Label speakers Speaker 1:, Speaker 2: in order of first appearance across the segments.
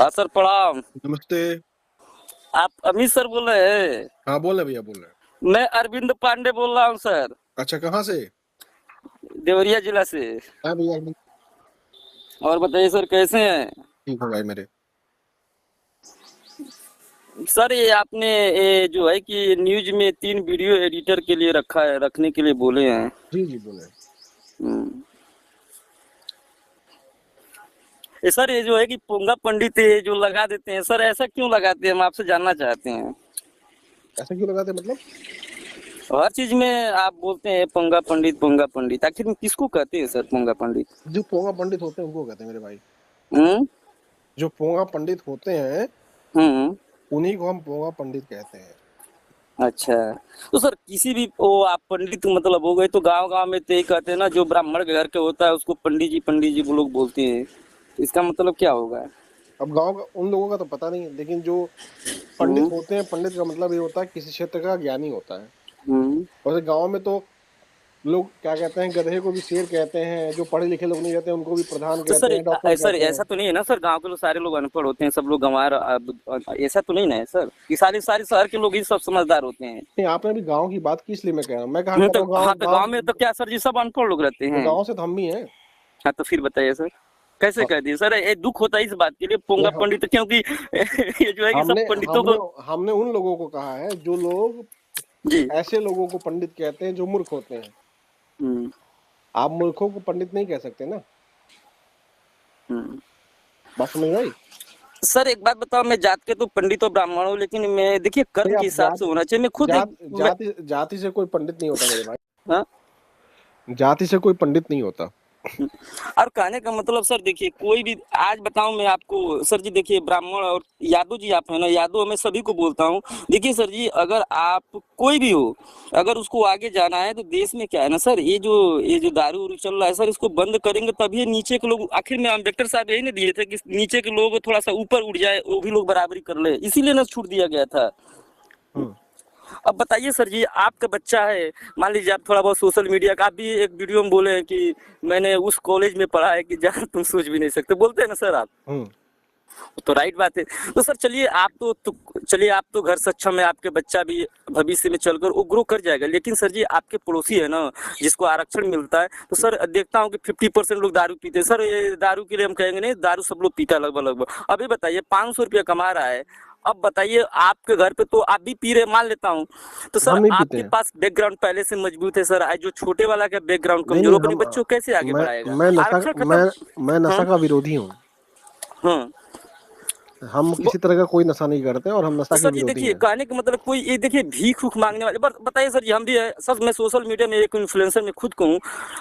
Speaker 1: हाँ सर, प्रणाम।
Speaker 2: नमस्ते।
Speaker 1: आप अमित सर बोल रहे हैं?
Speaker 2: हाँ बोल रहे भैया, बोल रहे हैं।
Speaker 1: मैं अरविंद पांडे बोल रहा हूँ सर,
Speaker 2: अच्छा, कहाँ से?
Speaker 1: देवरिया जिला से।
Speaker 2: हाँ भैया, मैं
Speaker 1: और बताइए सर, कैसे हैं?
Speaker 2: ठीक हूँ भाई मेरे।
Speaker 1: सर, ये आपने ये जो है कि न्यूज में 3 वीडियो एडिटर के लिए रखा है, रखने के लिए बोले हैं।
Speaker 2: जी जी, बोले।
Speaker 1: हम्म। ये सर, ये जो है कि पोंगा पंडित ये जो लगा देते हैं सर, ऐसा क्यों लगाते हैं, हम आपसे जानना चाहते हैं।
Speaker 2: ऐसा क्यों लगाते हैं मतलब?
Speaker 1: हर चीज में आप बोलते हैं पोंगा पंडित, आखिर में किसको कहते हैं सर पोंगा पंडित?
Speaker 2: जो पोंगा पंडित होते हैं उनको कहते हैं मेरे भाई।
Speaker 1: हम्म।
Speaker 2: जो पोंगा पंडित होते हैं
Speaker 1: हम्म।
Speaker 2: उन्हीं को हम पोंगा पंडित कहते हैं।
Speaker 1: अच्छा। तो सर, किसी भी वो आप पंडित मतलब हो गए तो गांव-गांव में तो यही कहते हैं ना, जो ब्राह्मण के घर के होता है उसको पंडित जी वो लोग बोलते हैं। इसका मतलब क्या होगा?
Speaker 2: अब गांव का उन लोगों का तो पता नहीं है, लेकिन जो पंडित
Speaker 1: हुँ,
Speaker 2: होते हैं, पंडित का मतलब ये होता है किसी क्षेत्र का ज्ञानी होता है।
Speaker 1: हुँ।
Speaker 2: वैसे गांव में तो लोग क्या कहते हैं, गधे को भी शेर कहते हैं, जो पढ़े लिखे लोग नहीं रहते उनको भी प्रधान
Speaker 1: तो
Speaker 2: कहते
Speaker 1: सर
Speaker 2: हैं, डॉक्टर
Speaker 1: सर
Speaker 2: कहते हैं।
Speaker 1: ऐसा तो नहीं है ना सर, गाँव के लोग सारे लोग अनपढ़ होते हैं, सब लोग गँवार ऐसा तो नहीं ना है सर, कि सारे सारे शहर के लोग ही सब समझदार होते हैं?
Speaker 2: नहीं, आपने भी गांव की बात की इसलिए मैं कह रहा हूँ। मैं कहा
Speaker 1: हुँ,
Speaker 2: कर
Speaker 1: तो
Speaker 2: रहा हूँ
Speaker 1: हाँ,
Speaker 2: गांव
Speaker 1: तो
Speaker 2: गांव
Speaker 1: गाँव में तो क्या सर जी, सब अनपढ़ लोग रहते
Speaker 2: तो
Speaker 1: हैं।
Speaker 2: गांव से तो हम भी हैं।
Speaker 1: हाँ, तो फिर बताइए सर, कैसे
Speaker 2: ह-
Speaker 1: कह दिए सर? ये दुःख होता है इस बात के लिए
Speaker 2: नहीं,
Speaker 1: पोंगा पंडित, क्योंकि ये जो है कि सब
Speaker 2: हमने
Speaker 1: पंडितों
Speaker 2: हमने
Speaker 1: को।
Speaker 2: हमने उन लोगों को कहा है जो लोग
Speaker 1: जी।
Speaker 2: ऐसे लोगों को पंडित कहते हैं जो मूर्ख होते हैं।
Speaker 1: हुँ,
Speaker 2: आप मूर्खों को पंडित नहीं कह सकते ना।
Speaker 1: हुँ।
Speaker 2: बात समझ में आई?
Speaker 1: सर, एक बात बताओ, मैं जात के तो पंडित और ब्राह्मण हूँ, लेकिन मैं देखिए
Speaker 2: नहीं,
Speaker 1: कर्म के
Speaker 2: आप
Speaker 1: हिसाब से होना चाहिए। मैं खुद एक
Speaker 2: जाति से कोई पंडित नहीं होता मेरे भाई।
Speaker 1: हाँ।
Speaker 2: जाति से कोई पंडित नहीं होता।
Speaker 1: और कहने का मतलब सर, देखिए कोई भी आज बताऊं मैं आपको सर जी, देखिए ब्राह्मण और यादव जी आप है ना, यादव मैं सभी को बोलता हूँ। देखिए सर जी, अगर आप कोई भी हो, अगर उसको आगे जाना है तो देश में क्या है ना सर, ये जो दारू उरू चल रहा है सर, इसको बंद करेंगे तभी ये नीचे के लोग, आखिर में अम्बेडकर साहब यही ना दिए थे कि नीचे के लोग थोड़ा सा ऊपर उठ जाए, वो भी लोग बराबरी कर ले, इसीलिए ना छूट दिया गया था।
Speaker 2: हम्म।
Speaker 1: अब बताइए सर जी, आपका बच्चा है, मान लीजिए आप थोड़ा बहुत सोशल मीडिया का, आप भी एक वीडियो में बोले हैं कि मैंने उस कॉलेज में पढ़ा है कि जहाँ तुम सोच भी नहीं सकते, बोलते हैं ना सर आप।
Speaker 2: हम्म।
Speaker 1: तो राइट बात है। तो सर चलिए, चलिए आप तो घर सक्षम है, आपके बच्चा भी भविष्य में चलकर वो ग्रो कर जाएगा, लेकिन सर जी आपके पड़ोसी है ना, जिसको आरक्षण मिलता है, तो सर देखता हूँ कि 50% लोग दारू पीते हैं सर। ये दारू के लिए हम कहेंगे नहीं, दारू सब लोग पीता है लगभग लगभग। अभी बताइए, 500 रुपया कमा रहा है, अब बताइए आपके घर पे तो आप भी पी रहे, मान लेता हूँ, तो सर
Speaker 2: हम नहीं पीते
Speaker 1: आपके
Speaker 2: हैं।
Speaker 1: पास बैकग्राउंड पहले से मजबूत है सर, आज जो छोटे वाला का बैकग्राउंड
Speaker 2: नहीं
Speaker 1: कमजोर
Speaker 2: नहीं,
Speaker 1: हो, अपने बच्चों को कैसे आगे
Speaker 2: मैं
Speaker 1: बढ़ाएगा?
Speaker 2: मैं नशा
Speaker 1: आरक्षण खत्म।
Speaker 2: मैं मैं नशा
Speaker 1: हाँ।
Speaker 2: का विरोधी हूँ।
Speaker 1: हाँ।
Speaker 2: हम किसी तरह का कोई नशा नहीं करते और हम
Speaker 1: तो
Speaker 2: नशा के
Speaker 1: सर जी
Speaker 2: विरोधी
Speaker 1: देखिए,
Speaker 2: हैं।
Speaker 1: कहने का मतलब कोई ये देखिए भीख उख मांगने वाले, बस बताइए सर जी, हम भी है सर, मैं सोशल मीडिया में एक इन्फ्लुएंसर में खुद को हूँ।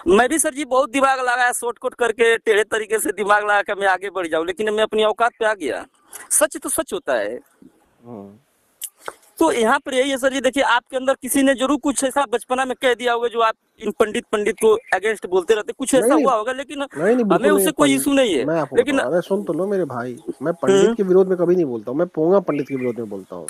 Speaker 1: मैं भी सर जी बहुत दिमाग लगाया, शॉर्टकट करके टेढ़े तरीके से दिमाग लगा कर मैं आगे बढ़ जाऊँ, लेकिन मैं अपनी औकात पे आ गया। सच तो सच होता है।
Speaker 2: हम्म।
Speaker 1: तो यहाँ पर यही है सर जी, देखिए आपके अंदर किसी ने जरूर कुछ ऐसा बचपना में कह दिया होगा जो आप इन पंडित पंडित को अगेंस्ट बोलते रहते, कुछ
Speaker 2: नहीं
Speaker 1: ऐसा
Speaker 2: नहीं,
Speaker 1: हुआ होगा, लेकिन
Speaker 2: नहीं नहीं,
Speaker 1: हमें
Speaker 2: बिल्कुल नहीं।
Speaker 1: उससे कोई इशू नहीं है।
Speaker 2: मैं आपको
Speaker 1: लेकिन
Speaker 2: बताऊं, अरे सुन तो लो मेरे भाई। मैं पंडित
Speaker 1: हम्म।
Speaker 2: के विरोध में कभी नहीं बोलता हूँ, मैं पोंगा पंडित के विरोध में बोलता हूँ।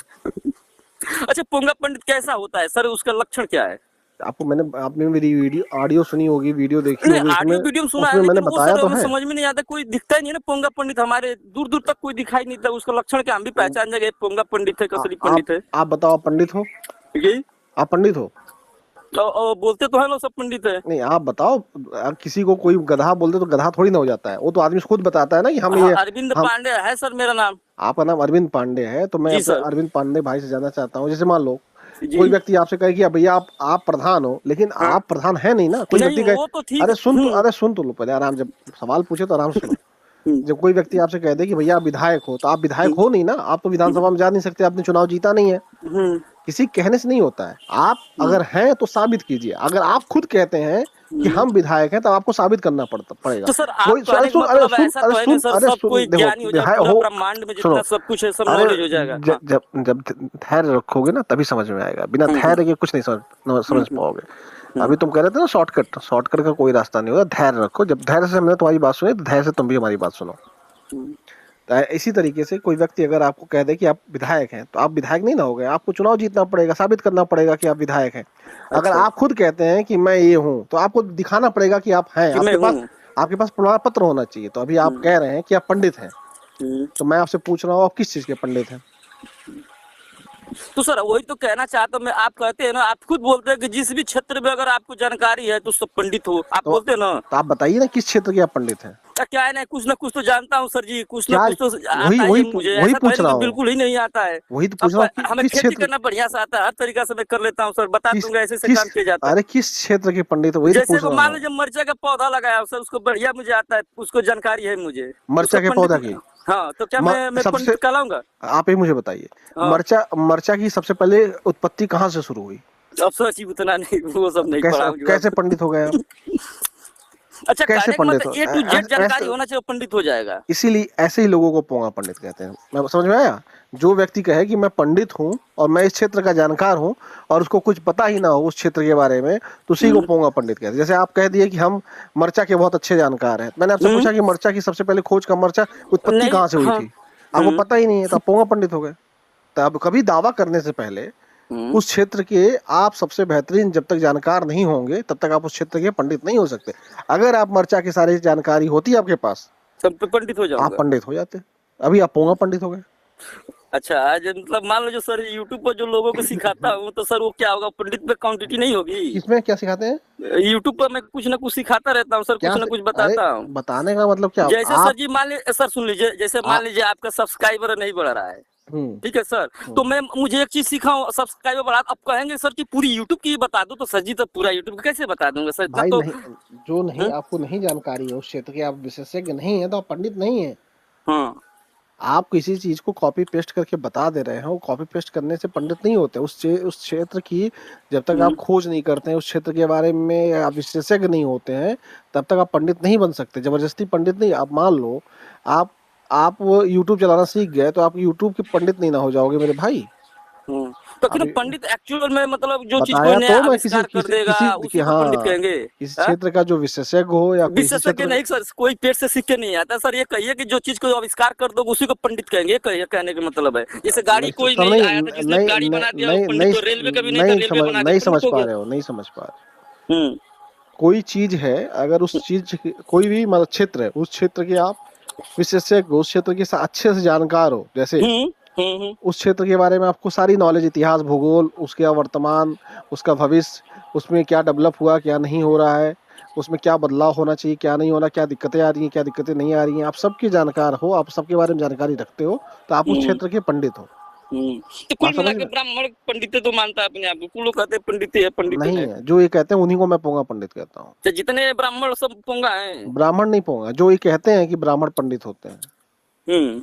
Speaker 1: अच्छा, पोंगा पंडित कैसा होता है सर, उसका लक्षण क्या है?
Speaker 2: आपने मेरी वीडियो ऑडियो सुनी होगी, वीडियो देखी
Speaker 1: नहीं,
Speaker 2: होगी, उसमें
Speaker 1: ऑडियो वीडियो में सुना है,
Speaker 2: उसमें मैंने
Speaker 1: लेकिन वो
Speaker 2: बताया
Speaker 1: सर
Speaker 2: तो
Speaker 1: हमें
Speaker 2: है।
Speaker 1: समझ में नहीं आता, कोई दिखता ही नहीं है ना पोंगा पंडित, हमारे दूर दूर तक कोई दिखाई नहीं देता, उसका लक्षण क्या, हम भी पहचान जाएंगे पोंगा पंडित है, कसली पंडित है।
Speaker 2: आप बताओ, आप पंडित हो?
Speaker 1: यही।
Speaker 2: आप पंडित हो?
Speaker 1: और बोलते तो है लोग सब पंडित है।
Speaker 2: नहीं, आप बताओ। किसी को कोई गधा बोलते तो गधा थोड़ी ना हो जाता है। वो तो आदमी खुद बताता है ना कि हम
Speaker 1: हाँ,
Speaker 2: ये
Speaker 1: अरविंद
Speaker 2: हम
Speaker 1: पांडे है सर मेरा नाम।
Speaker 2: आपका नाम अरविंद पांडे है, तो मैं
Speaker 1: जी
Speaker 2: अपने
Speaker 1: सर।
Speaker 2: अरविंद पांडे भाई से जानना चाहता हूँ। जैसे मान लो कोई
Speaker 1: जी।
Speaker 2: व्यक्ति आपसे कहे कि भैया आप प्रधान हो, लेकिन
Speaker 1: हाँ।
Speaker 2: आप प्रधान है नहीं ना। कोई
Speaker 1: नहीं,
Speaker 2: व्यक्ति कहे,
Speaker 1: वो तो ठीक।
Speaker 2: अरे सुन तो लो पहले, आराम। जब सवाल पूछे तो आराम से सुनो।
Speaker 1: हम्म,
Speaker 2: जब कोई व्यक्ति आपसे कह दे कि भैया आप विधायक हो, तो आप विधायक
Speaker 1: हम्म,
Speaker 2: हो नहीं ना। आप तो विधानसभा में जा नहीं सकते, आपने चुनाव जीता नहीं है।
Speaker 1: हम्म,
Speaker 2: किसी कहने से नहीं होता है। आप
Speaker 1: हम्म,
Speaker 2: अगर हैं तो साबित कीजिए। अगर आप खुद कहते हैं कि
Speaker 1: हम्म।
Speaker 2: हम विधायक हैं, तब आपको साबित करना पड़ेगा।
Speaker 1: तो सर आप
Speaker 2: कोई
Speaker 1: कहने का मतलब ऐसा तो है नहीं सर,
Speaker 2: अरे
Speaker 1: सब
Speaker 2: सुन,
Speaker 1: कोई
Speaker 2: देखो
Speaker 1: ज्ञानी हो जाए,
Speaker 2: विधायक
Speaker 1: पूरा
Speaker 2: हो।
Speaker 1: ब्रह्मांड में
Speaker 2: सुनो,
Speaker 1: जितना सब कुछ है, सब
Speaker 2: अरे
Speaker 1: नॉलेज हो जाएगा। हाँ।
Speaker 2: जब जब धैर्य रखोगे ना तभी समझ में आएगा। बिना
Speaker 1: हम्म,
Speaker 2: धैर्य के कुछ नहीं
Speaker 1: हम्म,
Speaker 2: समझ पाओगे।
Speaker 1: हम्म,
Speaker 2: अभी तुम कह रहे थे ना शॉर्टकट, शॉर्टकट का कोई रास्ता नहीं होता। धैर्य रखो। जब धैर्य से हमने तुम्हारी बात सुनी, तो धैर्य से तुम भी हमारी बात सुनो।
Speaker 1: हम्म।
Speaker 2: तो इसी तरीके से कोई व्यक्ति अगर आपको कह दे कि आप विधायक हैं, तो आप विधायक नहीं ना हो गए। आपको चुनाव जीतना पड़ेगा, साबित करना पड़ेगा कि आप विधायक हैं। अगर
Speaker 1: अच्छा,
Speaker 2: आप खुद कहते हैं कि मैं ये हूं, तो आपको दिखाना पड़ेगा कि आप हैं।
Speaker 1: कि मैं हूँ।
Speaker 2: आपके पास प्रमाण पत्र होना चाहिए। तो अभी आप
Speaker 1: हम्म,
Speaker 2: कह रहे हैं कि आप पंडित हैं। तो मैं आपसे पूछ रहा हूँ आप किस चीज के पंडित हैं?
Speaker 1: तो सर वही तो कहना चाहता हूँ मैं, आप कहते हैं ना, आप खुद बोलते हैं कि जिस भी क्षेत्र में अगर आपको जानकारी है तो सब पंडित हो, आप
Speaker 2: तो
Speaker 1: बोलते हैं ना।
Speaker 2: तो आप बताइए ना किस क्षेत्र के आप पंडित हैं?
Speaker 1: क्या है ना, कुछ ना कुछ तो जानता हूँ सर जी, कुछ ना
Speaker 2: क्या?
Speaker 1: कुछ तो
Speaker 2: वही
Speaker 1: आता ही
Speaker 2: वही
Speaker 1: है मुझे,
Speaker 2: वही
Speaker 1: ऐसा तो है
Speaker 2: पूछ
Speaker 1: नहीं
Speaker 2: रहा
Speaker 1: कि
Speaker 2: हूँ,
Speaker 1: बिल्कुल ही नहीं आता है।
Speaker 2: वही तो पूछ
Speaker 1: अब
Speaker 2: रहा हूँ
Speaker 1: हमें
Speaker 2: किस
Speaker 1: खेती
Speaker 2: क्षेत्र
Speaker 1: करना बढ़िया से आता है, हर तरीका से मैं कर लेता हूँ सर, बता
Speaker 2: किस
Speaker 1: दूंगा ऐसे ऐसे
Speaker 2: किस
Speaker 1: काम किया जाता है।
Speaker 2: अरे किस क्षेत्र के पंडित हो, वही तो
Speaker 1: जैसे
Speaker 2: पूछ
Speaker 1: को
Speaker 2: रहा
Speaker 1: मान
Speaker 2: हूँ।
Speaker 1: लीजिए मरचा का पौधा लगाया सर, उसको बढ़िया मुझे आता है, उसको जानकारी है मुझे,
Speaker 2: मरचा
Speaker 1: उसको
Speaker 2: के
Speaker 1: पंडित।
Speaker 2: पौधा की
Speaker 1: हाँ तो क्या मैं
Speaker 2: सबसे,
Speaker 1: पंडित कहलाऊंगा?
Speaker 2: आप ही मुझे बताइए,
Speaker 1: हाँ।
Speaker 2: मरचा मरचा की सबसे पहले उत्पत्ति कहाँ से शुरू हुई?
Speaker 1: अब सर जी उतना नहीं, वो सब
Speaker 2: तो
Speaker 1: नहीं पढ़ा
Speaker 2: कैसे
Speaker 1: हूँ जो
Speaker 2: कैसे
Speaker 1: आप।
Speaker 2: पंडित हो गए आप?
Speaker 1: अच्छा,
Speaker 2: कैसे
Speaker 1: कहने का
Speaker 2: पंडित हो
Speaker 1: मतलब A to Z जानकारी
Speaker 2: ऐसे?
Speaker 1: होना चाहिए, पंडित हो जाएगा।
Speaker 2: इसीलिए ऐसे ही लोगों को पोंगा पंडित कहते हैं। मैं समझ में आया? जो व्यक्ति कहे कि मैं पंडित हूँ और मैं इस क्षेत्र का जानकार हूँ और उसको कुछ पता ही ना हो उस क्षेत्र के बारे में, तो उसी को
Speaker 1: हम्म
Speaker 2: पोंगा पंडित कहते हैं। जैसे आप कह दिए कि हम मरचा के बहुत अच्छे जानकार हैं, मैंने आपसे
Speaker 1: हम्म
Speaker 2: पूछा कि मरचा की सबसे पहले खोज का मरचा उत्पत्ति
Speaker 1: नहीं,
Speaker 2: कहाँ से हुई
Speaker 1: हाँ।
Speaker 2: थी, आपको
Speaker 1: हम्म
Speaker 2: पता ही नहीं है, तो आप पोंगा पंडित हो गए। तो अब कभी दावा करने से पहले
Speaker 1: हम्म
Speaker 2: उस क्षेत्र के आप सबसे बेहतरीन जब तक जानकार नहीं होंगे तब तक आप उस क्षेत्र के पंडित नहीं हो सकते। अगर आप मरचा की सारी जानकारी होती आपके पास,
Speaker 1: सब पे पंडित हो
Speaker 2: आप
Speaker 1: जाऊंगा।
Speaker 2: पंडित हो जाते। अभी आप पोंगा पंडित हो गए।
Speaker 1: अच्छा, आज मतलब मान लो जो सर यूट्यूब पर जो लोगों को सिखाता हूँ, तो सर वो क्या होगा, पंडित पे क्वांटिटी नहीं होगी?
Speaker 2: किसमें क्या सिखाते हैं?
Speaker 1: यूट्यूब पर मैं कुछ ना कुछ सिखाता रहता हूँ सर,
Speaker 2: क्या
Speaker 1: कुछ ना कुछ
Speaker 2: अरे
Speaker 1: बताता हूँ।
Speaker 2: बताने का मतलब क्या
Speaker 1: जैसे सर
Speaker 2: आप
Speaker 1: जी मान लीजिए, सर सुन लीजिए, जैसे
Speaker 2: आ,
Speaker 1: मान लीजिए आपका सब्सक्राइबर नहीं बढ़ रहा है,
Speaker 2: हम्म
Speaker 1: ठीक है सर, तो
Speaker 2: हम्म।
Speaker 1: मैं मुझे एक चीज सिखाऊं, सब्सक्राइबर बढ़ा, अब कहेंगे सर कि पूरी यूट्यूब की बता दो, तो सर जी तो पूरा यूट्यूब कैसे बता दूंगा सर, इतना
Speaker 2: भाई
Speaker 1: तो।
Speaker 2: नहीं, जो नहीं आपको नहीं जानकारी है उस क्षेत्र के, आप विशेषज्ञ नहीं है तो आप पंडित नहीं है।
Speaker 1: हाँ।
Speaker 2: आप किसी चीज को कॉपी पेस्ट करके बता दे रहे हो, कॉपी पेस्ट करने से पंडित नहीं होते। उस क्षेत्र की जब तक आप
Speaker 1: हम्म
Speaker 2: खोज नहीं करते हैं, उस क्षेत्र के बारे में आप विशेषज्ञ नहीं होते हैं, तब तक आप पंडित नहीं बन सकते। जबरदस्ती पंडित नहीं। आप मान लो आप आप वो यूट्यूब चलाना सीख गए तो आप यूट्यूब के पंडित नहीं ना हो जाओगे मेरे भाई।
Speaker 1: हम्म। तो फिर
Speaker 2: अभी
Speaker 1: पंडित एक्चुअल में मतलब जो चीज कोई
Speaker 2: बताया
Speaker 1: नया
Speaker 2: तो मैं, किसी
Speaker 1: आविष्कार कर
Speaker 2: किसी
Speaker 1: देगा
Speaker 2: किसी कि
Speaker 1: उसी को पंडित
Speaker 2: हाँ,
Speaker 1: कहेंगे।
Speaker 2: किसी
Speaker 1: हाँ?
Speaker 2: क्षेत्र का जो विशेषज्ञ हो या कोई इसी
Speaker 1: विशेषज्ञ
Speaker 2: क्षेत्र का।
Speaker 1: नहीं सर, कोई पेट से सीख के नहीं आता सर, ये कहिए कि जो चीज को आविष्कार कर दो उसी को पंडित कहेंगे, ये कहिए, कहने का मतलब है। जैसे गाड़ी
Speaker 2: नहीं
Speaker 1: कोई
Speaker 2: सब
Speaker 1: नहीं
Speaker 2: नहीं
Speaker 1: आया था, जिसने
Speaker 2: नहीं
Speaker 1: गाड़ी
Speaker 2: नहीं
Speaker 1: बना दिया वो
Speaker 2: नहीं
Speaker 1: पंडित,
Speaker 2: नहीं
Speaker 1: तो रेलवे कभी नहीं था, रेलवे बना
Speaker 2: नहीं
Speaker 1: दिया,
Speaker 2: समझ
Speaker 1: पंडित हो
Speaker 2: पा
Speaker 1: गया।
Speaker 2: रहे हो, नहीं समझ पा रहे।
Speaker 1: हम्म
Speaker 2: कोई चीज है, अगर उस चीज कोई भी मतलब क्षेत्र है, उस क्षेत्र के आप विशेषज्ञ हो, उस क्षेत्र के अच्छे से जानकार हो, जैसे
Speaker 1: हम्म हम्म
Speaker 2: उस क्षेत्र के बारे में आपको सारी नॉलेज, इतिहास, भूगोल, उसका वर्तमान, उसका भविष्य, उसमें क्या डेवलप हुआ, क्या नहीं हो रहा है, उसमें क्या बदलाव होना चाहिए, क्या नहीं होना, क्या दिक्कतें आ रही हैं, क्या दिक्कतें नहीं आ रही हैं, आप सबकी जानकार हो, आप सबके बारे में जानकारी रखते हो, तो आप उस
Speaker 1: हम्म
Speaker 2: क्षेत्र के पंडित हो।
Speaker 1: तो कुल
Speaker 2: बात
Speaker 1: मिला
Speaker 2: समझ
Speaker 1: के
Speaker 2: में?
Speaker 1: ब्राह्मण पंडित तो मानता है अपने आप को, कुल लोग कहते हैं पंडित है, पंडित
Speaker 2: नहीं
Speaker 1: है।
Speaker 2: है, जो ये कहते हैं उन्हीं को मैं पोंगा पंडित कहता हूँ।
Speaker 1: तो जितने ब्राह्मण सब पोंगा है।
Speaker 2: ब्राह्मण नहीं पोंगा, जो ये कहते हैं कि ब्राह्मण पंडित होते हैं।
Speaker 1: हम्म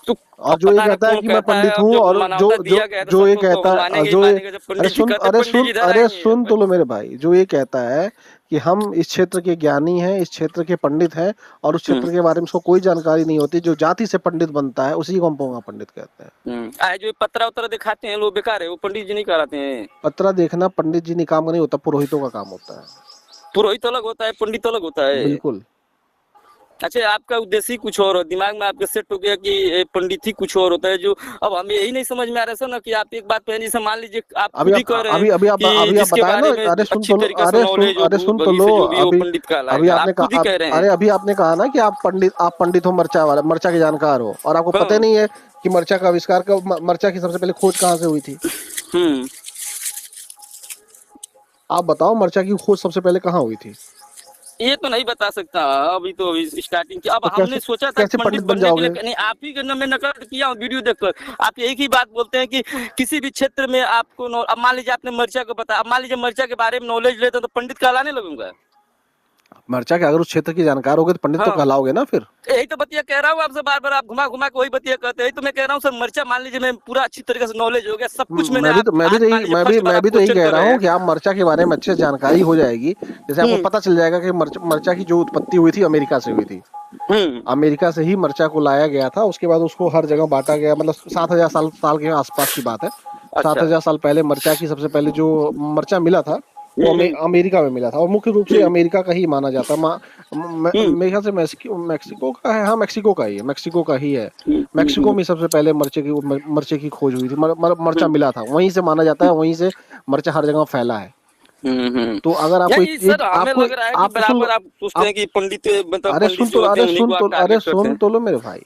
Speaker 1: तो
Speaker 2: और
Speaker 1: अब
Speaker 2: जो ये
Speaker 1: पता नहीं
Speaker 2: कहता है
Speaker 1: कौन
Speaker 2: कि मैं
Speaker 1: कहता है,
Speaker 2: पंडित
Speaker 1: अब
Speaker 2: हूँ,
Speaker 1: जो
Speaker 2: और जो
Speaker 1: मानवता
Speaker 2: जो
Speaker 1: दिया गया है तो
Speaker 2: जो ये
Speaker 1: सबको तो
Speaker 2: कहता
Speaker 1: हम
Speaker 2: है, और
Speaker 1: मानेंगे ही
Speaker 2: जो ये
Speaker 1: मानेंगे, जब पंडित जी कहते हैं, पंडित जी इधर
Speaker 2: अरे
Speaker 1: आएंगे।
Speaker 2: सुन तो लो मेरे भाई, जो ये कहता है कि हम इस क्षेत्र के ज्ञानी हैं, इस क्षेत्र के पंडित हैं, और उस क्षेत्र के बारे में उसको कोई जानकारी नहीं होती, जो जाति से पंडित बनता है उसी को हम पोंगा पंडित कहते हैं।
Speaker 1: आए जो पत्रा उत्तरा दिखाते हैं लोग बेकार है, वो पंडित जी नहीं कराते हैं।
Speaker 2: पत्रा देखना पंडित जी ने काम नहीं होता, पुरोहितों का काम होता है।
Speaker 1: पुरोहित अलग होता है, पंडित अलग होता है।
Speaker 2: बिल्कुल।
Speaker 1: अच्छा, आपका उद्देश्य ही कुछ और हो, दिमाग में आपके सेट हो गया कि पंडित ही कुछ और होता है, जो अब हमें यही नहीं समझ में आ रहा है सर ना, कि आप एक बात पहले से मान लीजिए, आप खुद ही कह रहे हैं कि
Speaker 2: अभी आप
Speaker 1: जिसके
Speaker 2: बताए ना।
Speaker 1: बारे में
Speaker 2: अरे सुन
Speaker 1: अच्छी
Speaker 2: तो लो,
Speaker 1: तरीके से नॉलेज हो,
Speaker 2: अरे
Speaker 1: भूत
Speaker 2: सुन तो लो,
Speaker 1: भविष्य जो भी हो,
Speaker 2: अभी
Speaker 1: पंडित
Speaker 2: अभी
Speaker 1: कहलाएगा, आप
Speaker 2: आपने
Speaker 1: खुद ही
Speaker 2: कहा,
Speaker 1: कह रहे
Speaker 2: अरे
Speaker 1: हैं।
Speaker 2: अभी आपने कहा ना कि आप पंडित हो, मरचा के जानकार हो, और आपको पता ही
Speaker 1: हाँ।
Speaker 2: नहीं है कि मरचा का आविष्कार का मरचा की सबसे पहले खोज कहाँ से हुई थी।
Speaker 1: हम्म
Speaker 2: आप बताओ मरचा की खोज सबसे पहले कहाँ हुई थी?
Speaker 1: ये तो नहीं बता सकता, अभी तो अभी स्टार्टिंग की, अब
Speaker 2: तो
Speaker 1: हमने सोचा था
Speaker 2: कैसे
Speaker 1: पंडित
Speaker 2: पंडित बन
Speaker 1: बनने के लिए,
Speaker 2: जाओगे?
Speaker 1: नहीं आप ही का मैं नकल किया हूँ वीडियो देखकर, आप एक ही बात बोलते हैं कि किसी भी क्षेत्र में आपको अब मान लीजिए आपने मर्चा को बताया, अब मान लीजिए मर्चा के बारे में नॉलेज लेते तो पंडित कहलाने लगूंगा।
Speaker 2: मरचा के अगर उस क्षेत्र की जानकार होगे तो पंडित तो
Speaker 1: हाँ,
Speaker 2: कहलाओगे ना फिर।
Speaker 1: यही तो बतिया कह रहा हूँ आपसे, बार बार आप घुमा घुमा के वही बतिया कहते हैं, यही तो मैं कह रहा हूँ सर, मर्चा मान लीजिए मैं पूरा अच्छी तरीके से नॉलेज हो गया, सब कुछ मैंने, आप
Speaker 2: मैं भी
Speaker 1: आज
Speaker 2: तो
Speaker 1: मान
Speaker 2: यही
Speaker 1: लीजिए फर्स्ट बार
Speaker 2: मैं
Speaker 1: आप
Speaker 2: भी तो यही
Speaker 1: क्वेश्चन
Speaker 2: कह
Speaker 1: कर
Speaker 2: रहा
Speaker 1: रहे
Speaker 2: हूँ
Speaker 1: हैं।
Speaker 2: कि आप मरचा के बारे में अच्छे से जानकारी हो जाएगी। जैसे आपको पता चल जाएगा कि मरचा की जो उत्पत्ति हुई थी अमेरिका से हुई थी। अमेरिका से ही मरचा को लाया गया था, उसके बाद उसको हर जगह बांटा गया, मतलब 7,000 साल के आसपास की बात है।
Speaker 1: अच्छा।
Speaker 2: 7,000 साल पहले मरचा की सबसे पहले जो मरचा मिला था वो अमेरिका में मिला था, और मुख्य रूप से अमेरिका का ही माना जाता है। मेरे ख्याल से मैक्सिको का है, हाँ मैक्सिको का ही है, मैक्सिको का ही है। मैक्सिको में सबसे पहले मरचे की खोज हुई थी, मरचा मिला था, वहीं से माना जाता है, वहीं से मरचा हर जगह फैला है। तो अगर आपको
Speaker 1: नहीं सर, हमें
Speaker 2: आपको
Speaker 1: लग रहा है कि
Speaker 2: आप सुन लो,
Speaker 1: बराबर आप सोचते हैं कि पंडित, मतलब
Speaker 2: अरे
Speaker 1: पंडित जो होते हैं उन्हीं को आप टारगेट करते
Speaker 2: सुन
Speaker 1: हैं।
Speaker 2: तो लो मेरे भाई।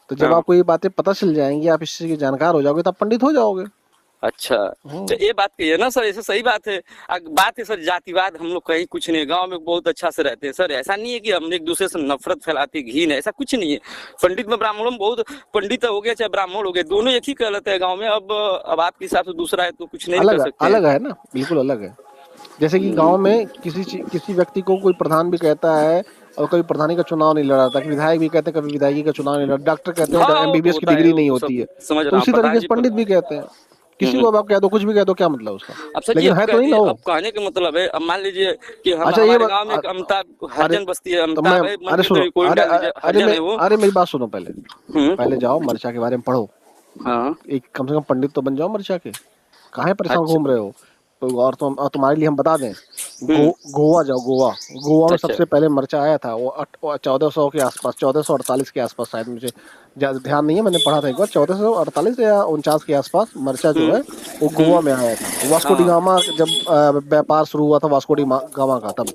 Speaker 2: तो जब
Speaker 1: हाँ।
Speaker 2: आपको ये बातें पता चल जाएंगी, आप इससे के जानकार हो जाओगे, तब पंडित हो जाओगे।
Speaker 1: अच्छा, तो ये बात कही है ना सर, ऐसे सही बात है। बात है सर जातिवाद, हम लोग कहीं कुछ नहीं, गांव में बहुत अच्छा से रहते हैं सर। ऐसा नहीं है कि हम एक दूसरे से नफरत फैलाते, घिन है, ऐसा कुछ नहीं है। पंडित में ब्राह्मणों में बहुत, पंडित हो गया चाहे ब्राह्मण हो गए, दोनों एक ही कहलाते हैं गाँव में। अब आपके हिसाब से दूसरा है तो कुछ नहीं कर सकते हैं।
Speaker 2: अलग है ना, बिल्कुल अलग है। जैसे कि गांव में किसी व्यक्ति को कोई प्रधान भी कहता है, और कभी प्रधानी का चुनाव नहीं लड़ा था, कभी विधायक भी कहते हैं, कभी विधायकी का चुनाव नहीं लड़ा, डॉक्टर कहते हैं
Speaker 1: हाँ वो तो
Speaker 2: एमबीबीएस की
Speaker 1: होता है,
Speaker 2: डिग्री
Speaker 1: वो
Speaker 2: नहीं
Speaker 1: तो
Speaker 2: होती
Speaker 1: सब
Speaker 2: है।
Speaker 1: समझ
Speaker 2: तो
Speaker 1: रहा हूँ,
Speaker 2: उसी तरीके
Speaker 1: प्रधान
Speaker 2: से
Speaker 1: जी
Speaker 2: पंडित भी कहते हैं, किसी को अब आप कह दो, कुछ भी कह दो, क्या मतलब उसका?
Speaker 1: अब सर जी
Speaker 2: लेकिन
Speaker 1: अब
Speaker 2: है
Speaker 1: कह
Speaker 2: तो नहीं
Speaker 1: दिए,
Speaker 2: ना
Speaker 1: अब
Speaker 2: वो।
Speaker 1: कहने का मतलब है, अब मान लीजिए कि हम
Speaker 2: अच्छा ये
Speaker 1: हमारे
Speaker 2: बात,
Speaker 1: गांव में एक अमिताभ
Speaker 2: अरे
Speaker 1: हरिजन बस्ती है,
Speaker 2: तो मैं,
Speaker 1: अमिताभ है
Speaker 2: अरे
Speaker 1: मंदिर
Speaker 2: सुनो,
Speaker 1: में कोई
Speaker 2: अरे
Speaker 1: डाल दीजिए,
Speaker 2: अरे
Speaker 1: हरिजन
Speaker 2: मैं
Speaker 1: है वो।
Speaker 2: अरे मेरी बात सुनो पहले।
Speaker 1: हम्म।
Speaker 2: पहले जाओ मर्चा के बारे में पढ़ो,
Speaker 1: हाँ।
Speaker 2: एक कम से कम पंडित तो बन जाओ मर्चा के। काहे परेशान
Speaker 1: अच्छा।
Speaker 2: घूम रहे हो? तो और तुम्हारे लिए हम बता दें,
Speaker 1: हम्म।
Speaker 2: गोवा जाओ, गोवा। गोवा में
Speaker 1: अच्छा।
Speaker 2: सबसे पहले मर्चा आया था, वो 1400 के आसपास, 1448 के आसपास शायद, मुझे ज्यादा ध्यान नहीं है, मैंने पढ़ा था एक बार, 1448 या 49 के आसपास मर्चा जो है वो गोवा में आया था। वास्को डी
Speaker 1: हाँ।
Speaker 2: गामा जब व्यापार शुरू हुआ था वास्को डी गामा का, तब।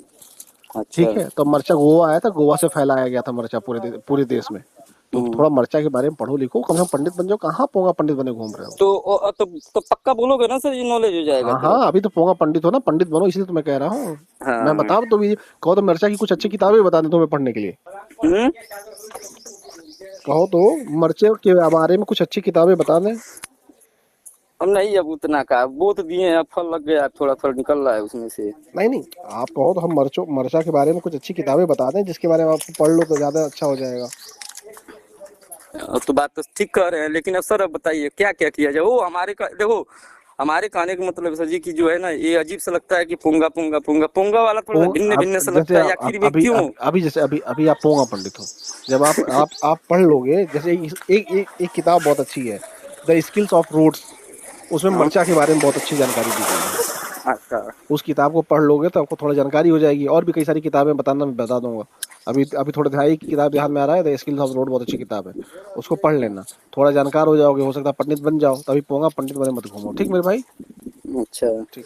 Speaker 1: अच्छा।
Speaker 2: ठीक है, तो मर्चा गोवा आया था, गोवा से फैलाया गया था मर्चा पूरे देश में। तो
Speaker 1: हम्म।
Speaker 2: थोड़ा मर्चा के बारे में पढ़ो लिखो, कम से कम पंडित बन जाओ। कहाँ पोंगा पंडित बने घूम रहे हो?
Speaker 1: तो पक्का बोलोगे ना सर, ये नॉलेज हो जाएगा
Speaker 2: हाँ
Speaker 1: तो।
Speaker 2: हाँ, अभी तो पोंगा पंडित हो ना, पंडित बनो, इसलिए तो मैं कह रहा हूँ। मैं
Speaker 1: हाँ।
Speaker 2: बताऊँ तो भी कहो तो मर्चा की कुछ अच्छी किताबें बता दें तुम्हें पढ़ने के लिए।
Speaker 1: हम्म।
Speaker 2: कहो तो मर्चे के बारे में कुछ अच्छी किताबें बता दें।
Speaker 1: अब नहीं, अब उतना का बोत दिए हैं, अब फल लग गया, थोड़ा थोड़ा निकल रहा है उसमें से।
Speaker 2: नहीं नहीं, आप कहो तो हम मर्चा के बारे में कुछ अच्छी किताबें बता दें, जिसके बारे में आप पढ़ लो तो ज्यादा अच्छा हो जाएगा।
Speaker 1: तो बात तो ठीक कह रहे हैं, लेकिन अब सर अब बताइए क्या क्या किया जाए। वो हमारे का देखो, हमारे कहने का मतलब सर जी की जो है ना, ये अजीब सा लगता है कि पोंगा पोंगा पोंगा पोंगा वाला थोड़ा सा भिन्न
Speaker 2: आप
Speaker 1: भिन्न सा
Speaker 2: जैसे
Speaker 1: लगता है, आखिर में
Speaker 2: अभी
Speaker 1: क्यों।
Speaker 2: अभी जैसे अभी आप पोंगा पंडित हो, जब आप पढ़ लोगे, जैसे एक किताब बहुत अच्छी है, द स्किल्स ऑफ रूट्स, उसमें
Speaker 1: हाँ।
Speaker 2: मर्चा के बारे में बहुत अच्छी जानकारी दी गई है।
Speaker 1: अच्छा।
Speaker 2: उस किताब को पढ़ लोगे तो आपको थोड़ा जानकारी हो जाएगी। और भी कई सारी किताबें बताना, मैं बता दूंगा। अभी अभी थोड़ा ध्यान, एक किताब ध्यान में आ रहा है, द स्किल्स ऑफ रोड, बहुत अच्छी किताब है, उसको पढ़ लेना। थोड़ा जानकार हो जाओगे, हो सकता है पंडित बन जाओ। तभी पोंगा पंडित बने मत घूमो, ठीक मेरे भाई।
Speaker 1: अच्छा।
Speaker 2: ठीक।